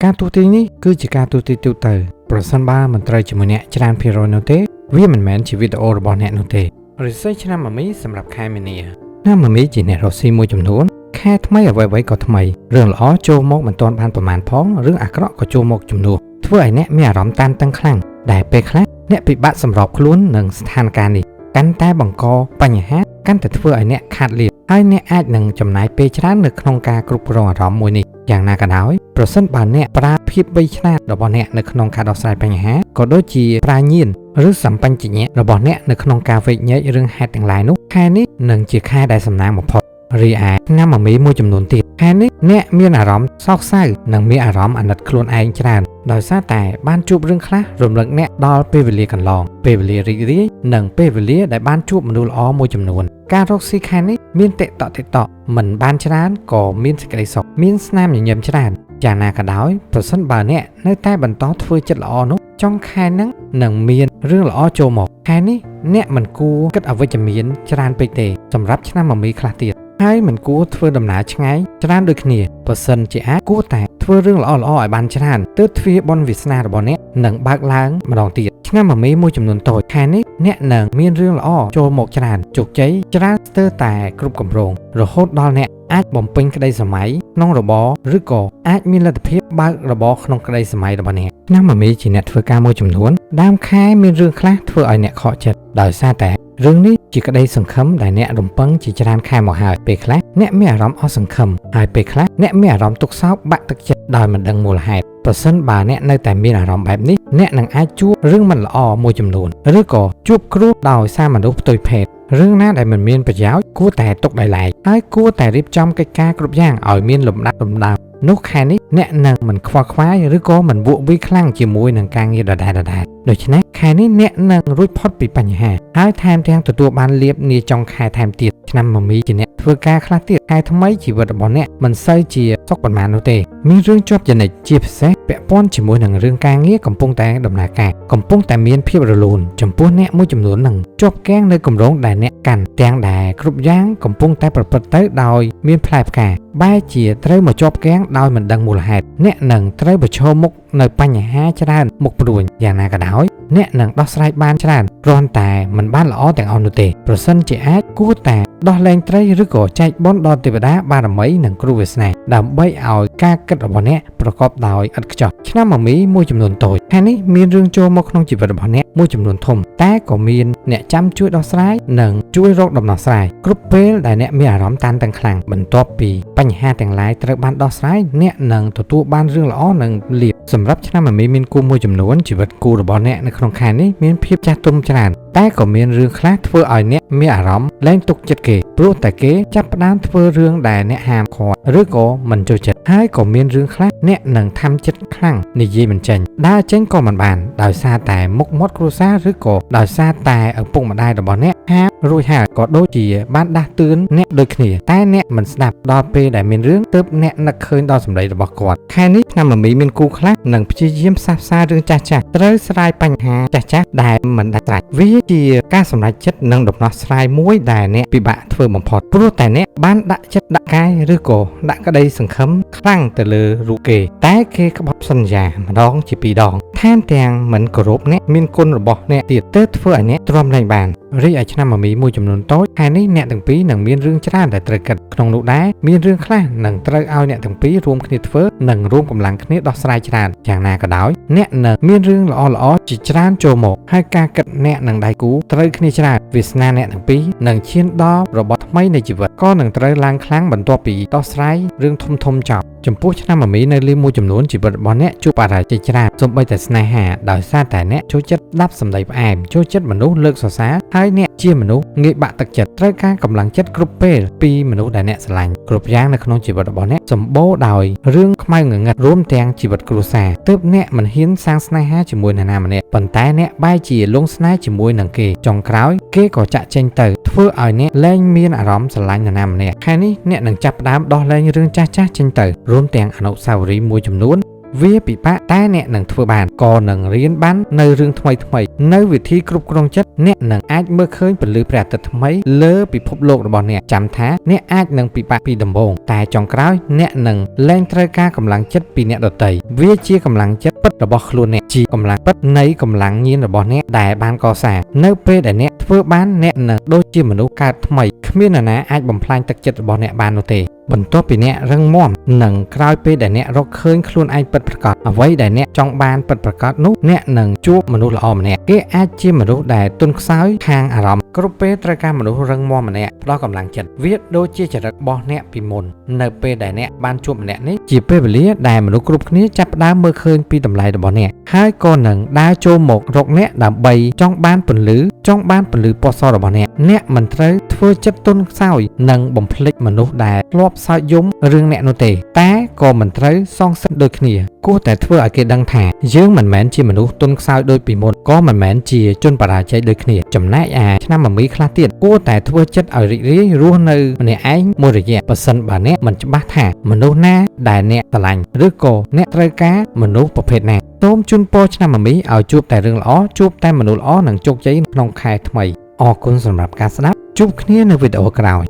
ការទូទាញនេះគឺជាការទូទាញទូទៅប្រសិនបើមិនត្រូវជាមួយអ្នកច្រើនភាគរយនោះទេវាមិនមែនជាវីដេអូរបស់អ្នកនោះទេរិស័យឆ្នាំមមីសម្រាប់ខែមីនាឆ្នាំមមីជាអ្នករកស៊ីមួយចំនួនខែថ្មីអ្វីៗក៏ថ្មីរឿងល្អចូលមកមិនទាន់បានប្រមាណផងរឿងអាក្រក់ក៏ចូលមកជំនួសធ្វើឲ្យអ្នកមានអារម្មណ៍តានតឹងខ្លាំងដែលពេលខ្លះអ្នកពិបាកសម្របខ្លួននឹងស្ថានភាពនេះកាន់តែបង្កបញ្ហាកាន់តែធ្វើឲ្យអ្នកខាតលៀបហើយអ្នកអាចនឹងចំណាយពេលច្រើននៅក្នុងការគ្រប់គ្រងអារម្មណ៍មួយនេះយ៉ាងណាក៏ដោយប្រសិនបើអ្នកប្រើភាពវៃឆ្លាតរបស់អ្នកនៅក្នុងការដោះស្រាយបញ្ហាក៏ដូចជាប្រាជ្ញាឬសម្បញ្ញៈរបស់អ្នកនៅក្នុងការវែកញែករឿងហេតុទាំងឡាយនោះខែនេះនឹងជាខែដែលសំណាងបំផុតរីឯឆ្នាំមមីមួយចំនួនទៀតខែនេះអ្នកមានអារម្មណ៍សោកសៅនិងមានអារម្មណ៍អាណិតខ្លួនឯងច្រើនដោយសារតែបានជួបរឿងខ្លះរំលឹកអ្នកដល់ពេលវេលាកន្លងពេលវេលារីករាយនិងពេលវេលាដែលបានជួបមនុស្សល្អមួយចំនួនការរកស៊ីខែនេះមានតិកតមិនបានច្រើនក៏មានសេចក្តីសុខមានស្នាមញញឹមច្រើនយ៉ាងណាក៏ដោយប្រសិនបើអ្នកនៅតែបន្តធ្វើចិត្តល្អនោះចុងខែហ្នឹងនឹងមានរឿងល្អចូលមកខែនេះអ្នកមិនគួរគិតអវិជ្ជមានច្រើនពេកទេសម្រាប់ឆ្នាំមមីខ្លះទៀតហើយមិនគួរធ្វើដំណើរឆ្ងាយច្រើនដូចគ្នាបើសិនជាអាចគួរតែធ្វើរឿងល្អៗឲ្យបានច្រើនទើបទ្វារបុណ្យវាសនារបស់អ្នកនឹងបើកឡើងម្ដងទៀតឆ្នាំមមីមួយចំនួនតូចខែនេះអ្នកនឹងមានរឿងល្អចូលមកច្រើនជោគជ័យច្រើនស្ទើរតែគ្រប់គម្រោងរហូតដល់អ្នកអាចបំពេញក្តីសម័យក្នុងរបរឬក៏អាចមានលទ្ធភាពបើករបរក្នុងក្តីសម័យរបស់អ្នកឆ្នាំមមីជាអ្នកធ្វើការមួយចំនួនដើមខែមានរឿងខ្លះធ្វើឲ្យអ្នកខកចិត្តដោយសារតែរឿងនេះជាក្តីសង្ឃឹមដែលអ្នករំពឹងជាច្រើនខែមកហើយពេលខ្លះអ្នកមានអារម្មណ៍អស់សង្ឃឹមហើយពេលខ្លះអ្នកមានអារម្មណ៍ទុក្ខសោកបាក់ទឹកចិត្តដោយមិនដឹងមូលហេតុប្រសិនបើអ្នកនៅតែមានអារម្មណ៍បែបនេះអ្នកនឹងអាចជួបរឿងមិនល្អមួយចំនួនឬក៏ជួបគ្រោះដោយសារមនុស្សផ្ទុយភេទរឿងណាដែលមិនមានប្រយោជន៍គួរតែទុកដោយឡែកហើយគួរតែរៀបចំកិច្ចការគ្រប់យ៉ាងឲ្យមានលំដាប់លំដោយនោះខែនេះអ្នកនឹងមិនខ្វល់ខ្វាយឬក៏មិនវក់វីខ្លាំងជាមួយនឹងការងារដដែលដូច្នេះខែនេះអ្នកនឹងរួចផុតពីបញ្ហាហើយថែមទាំងទទួលបានលាភនាចុងខែថែមទៀតឆ្នាំមមីជាអ្នកធ្វើការខ្លះទៀតខែថ្មីជីវិតរបស់អ្នកមិនសូវជាសុខប៉ុន្មាននោះទេមានរឿងជាប់ចនិចជាពិសេសពាក់ព័ន្ធជាមួយនឹងរឿងការងារកំពុងតែដំណើរការកំពុងតែមានភាពរលូនចំពោះអ្នកមួយចំនួននឹងជាប់គាំងនៅគម្រោងដែលអ្នកកាន់ទាំងដែលគ្រប់យ៉ាងកំពុងតែប្រព្រឹត្តទៅដោយមានផ្លែផ្កាបែរជាត្រូវមកជាប់គាំងដោយមិនដឹងមូលហេតុអ្នកនឹងត្រូវប្រឈមមុខនៅបញ្ហាច្រើនមុខព្រួញយ៉ាងណាក៏ដោយអ្នកនឹងដោះស្រាយបានច្រើនគ្រាន់តែមិនបានល្អទាំងអស់នោះទេប្រសិនជាអាចគួរតែដោះលែងត្រីឬក៏ចែកបុណ្យដល់ទេវតាបារមីនិងគ្រូវាសនាដើម្បីឲ្យការគិតរបស់អ្នកប្រកបដោយឥតខ្ចោះឆ្នាំមមីមួយចំនួនតូចខែនេះមានរឿងចូលមកក្នុងជីវិតរបស់អ្នកមួយចំនួនធំតែក៏មានអ្នកចាំជួយដោះស្រាយនិងជួយរកដំណោះស្រាយគ្រប់ពេលដែលអ្នកមានអារម្មណ៍តានតឹងខ្លាំងបន្ទាប់ពីបញ្ហាទាំងឡាយត្រូវបានដោះស្រាយអ្នកនឹងទទួលបានរឿងល្អនិងលាភសម្រាប់ឆ្នាំមមីមានគូមួយចំនួនជីវិតគូរបស់អ្នកនៅក្នុងខែនេះមានភាពចាស់ទុំច្រើនតែក៏មានរឿងខ្លះធ្វើឲ្យអ្នកមានអារម្មណ៍លែងទុកចិត្តគេព្រោះតែគេចាប់ផ្ដើមធ្វើរឿងដែលអ្នកហាមឃាត់ឬក៏មិនចូលចិត្តហើយក៏មានរឿងខ្លះអ្នកនឹងthamចិត្តខ្លាំងនិយាយមិនចេញដើរចេញក៏មិនបានដោយសារតែមុខមាត់គ្រួសារឬក៏ដោយសារតែឪពុកម្ដាយរបស់អ្នកហាមរួចហើយក៏ដូចជាបានដាស់តឿនអ្នកដូចគ្នាតែអ្នកមិនស្ដាប់ដល់ពេលដែលមានរឿងទើបអ្នកនឹកឃើញដល់សម្ដីរបស់គាត់ខែនេះឆ្នាំមមីមានគូខ្លះនឹងព្យាយាមផ្សះផ្សារឿងចាស់ត្រូវស្រាយបញ្ហាចាស់ដែលមិនដាច់ស្រេចវាជាការសម្រេចចិត្តនិងដំណោះស្រាយមួយដែលអ្នកពិបាកធ្វើបំផុតព្រោះតែអ្នកបានដាក់ចិត្តដាក់កាយឬក៏ដាក់ក្តីសង្ឃឹមខ្លាំងទៅលើរូបគេតែគេក្បត់សន្យាម្ដងជាពីរដងថែមទាំងមិនគោរពអ្នកមានគុណរបស់អ្នកទៀតទើបធ្វើឲ្យអ្នកទ្រាំលែងបានរីឯឆ្នាំមមីមួយចំនួនតូចខែនេះអ្នកទាំងពីរនឹងមានរឿងច្រើនដែលត្រូវគិតក្នុងនោះដែរមានរឿងខ្លះនឹងត្រូវឲ្យអ្នកទាំងពីររួមគ្នាធ្វើនិងរួមកម្លាំងគ្នាដោះស្រាយច្រើនយ៉ាងណាក៏ដោយអ្នកនឹងមានរឿងល្អៗជាច្រើនចូលមកហើយការគិតអ្នកនឹងដៃគូត្រូវគ្នាច្រើនវាសនាអ្នកទាំងពីរនឹងឈានដល់របបថ្មីនៃជីវិតក៏នឹងត្រូវឡើងខ្លាំងបន្ទាប់ពីដោះស្រាយរឿងធំចប់ចំពោះឆ្នាំមមីនៅលើមួយចំនួនជីវិតរបស់អ្នកជួបបរាជ័យច្រើនសូម្បីតែស្នេហាដោយសារតែអ្នកចូលចិត្តដាប់សម្ដីផ្អែមចូលចិត្តមនុស្សលើកសរសើរហើយអ្នកជាមនុស្សងាយបាក់ទឹកចិត្តត្រូវការកម្លាំងចិត្តគ្រប់ពេលពីមនុស្សដែលអ្នកស្រឡាញ់គ្រប់យ៉ាងនៅក្នុងជីវិតរបស់អ្នកសម្បូរដោយរឿងខ្មៅងងឹតរួមទាំងជីវិតគ្រួសារទើបអ្នកមិនហ៊ានសាងស្នេហាជាមួយនរណាម្នាក់ប៉ុន្តែអ្នកបែរជាលងស្នេហ៍ជាមួយនឹងគេចុងក្រោយគេក៏ចាក់ចេញទៅធ្វើឲ្យអ្នកលែងមានអារម្មណ៍ស្រឡាញ់នរណាម្នាក់ខែនេះអ្នកនឹងចាប់ផ្ដើមដោះលែងរឿងចាស់ចេញទៅរួមទាំងអនុស្សាវរីយ៍មួយចំនួន វាពិបាកតែអ្នកនឹងធ្វើបានក៏នឹងរៀនបាននៅរឿងថ្មីៗនៅវិធីគ្រប់គ្រងចិត្តអ្នកនឹងអាចមើលឃើញពន្លឺព្រះអាទិត្យថ្មីលើពិភពលោករបស់អ្នកចាំថាអ្នកអាចនឹងពិបាកពីដំបូងតែចុងក្រោយអ្នកនឹងលែងត្រូវការកម្លាំងចិត្តពីអ្នកដទៃវាជាកម្លាំងចិត្តពិតរបស់ខ្លួនអ្នកជាកម្លាំងពិតនៃកម្លាំងញៀនរបស់អ្នកដែលបានកសាងនៅពេលដែលអ្នកធ្វើបានអ្នកនឹងដូចជាមនុស្សកើតថ្មីគ្មាននរណាអាចបំផ្លាញទឹកចិត្តរបស់អ្នកបាននោះទេបន្ទាប់ពីអ្នករឹងមាំនិងក្រោយពេលដែលអ្នករកឃើញខ្លួនឯងពិតប្រាកដអ្វីដែលអ្នកចង់បានពិតប្រាកដនោះអ្នកនឹងជួបមនុស្សល្អម្នាក់គេអាចជាមនុស្សដែលទន់ខ្សោយខាងអារម្មណ៍គ្រប់ពេលត្រូវការមនុស្សរឹងមាំម្នាក់ផ្ដល់កម្លាំងចិត្តវាដូចជាចរិតរបស់អ្នកពីមុននៅពេលដែលអ្នកបានជួបម្នាក់នេះជាពេលវេលាដែលមនុស្សគ្រប់គ្នាចាប់ផ្ដើមមើលឃើញពីតម្លៃរបស់អ្នកហើយក៏នឹងដើរចូលមករកអ្នកដើម្បីចង់បានពន្លឺពណ៌សរបស់អ្នកមិនត្រូវធ្វើចិត្តទន់ខ្សោយនិងបំភ្លេចមនុស្សដែលធ្លាប់សើចយំរឿងអ្នកនោះទេតែក៏មិនត្រូវសងសឹកដូចគ្នាគួរតែធ្វើឲ្យគេដឹងថាយើងមិនមែនជាមនុស្សទន់ខ្សោយដូចពីមុនក៏មិនមែនជាជនបរាជ័យដូចគ្នាចំណែកឆ្នាំមមីខ្លះទៀតគួរតែធ្វើចិត្តឲ្យរីករាយរស់នៅម្នាក់ឯងមួយរយៈបើសិនបើអ្នកមិនច្បាស់ថាមនុស្សណាដែលអ្នកស្រឡាញ់ឬក៏អ្នកត្រូវការមនុស្សប្រភេទណាសូមជូនពរឆ្នាំមមីឲ្យជួបតែរឿងល្អជួបតែមនុស្សល្អនិងជោគជ័យក្នុងខែថ្មីអរគុណសម្រាប់ការស្ដាប់ជួបគ្នានៅវីដេអូក្រោយ